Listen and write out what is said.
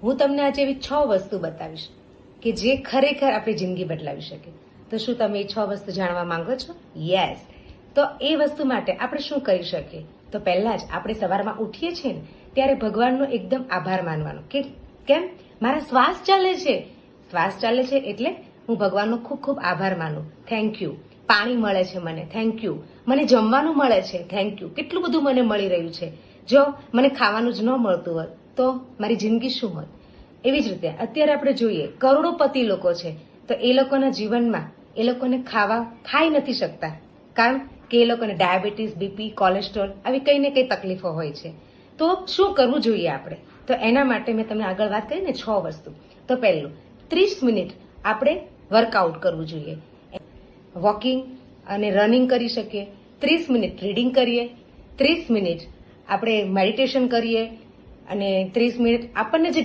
હું તમને આજે એવી 6 વસ્તુ બતાવીશ કે જે ખરેખર આપણી જિંદગી બદલાવી શકે. તો શું તમે એ 6 વસ્તુ જાણવા માંગો છો? યસ. તો એ વસ્તુ માટે આપણે શું કરી શકીએ? તો પહેલા જ આપણે સવારમાં ઉઠીએ છીએ ને ત્યારે ભગવાનનો એકદમ આભાર માનવાનો કે કેમ મારા શ્વાસ ચાલે છે. શ્વાસ ચાલે છે એટલે હું ભગવાનનો ખૂબ ખૂબ આભાર માનું. Thank you. પાણી મળે છે મને, થેન્ક યુ. મને જમવાનું મળે છે, થેન્ક યુ. કેટલું બધું મને મળી રહ્યું છે. જો મને ખાવાનું જ ન મળતું હોત તો મારી જિંદગી શું હોત? એવી જ રીતે અત્યારે આપણે જોઈએ કરોડોપતિ લોકો છે તો એ લોકોના જીવનમાં એ લોકોને ખાઈ નથી શકતા, કારણ કે એ લોકોને ડાયાબિટીસ, બીપી, કોલેસ્ટ્રોલ આવી કઈ ને કઈ તકલીફો હોય છે. તો શું કરવું જોઈએ આપણે? તો એના માટે મેં તમને આગળ વાત કરી ને 6 વસ્તુ. તો પહેલું 30 મિનિટ આપણે વર્કઆઉટ કરવું જોઈએ. વોકિંગ અને રનિંગ કરી શકીએ, 30 મિનિટ રીડિંગ કરીએ, 30 મિનિટ આપણે મેડિટેશન કરીએ અને 30 મિનિટ આપણને જે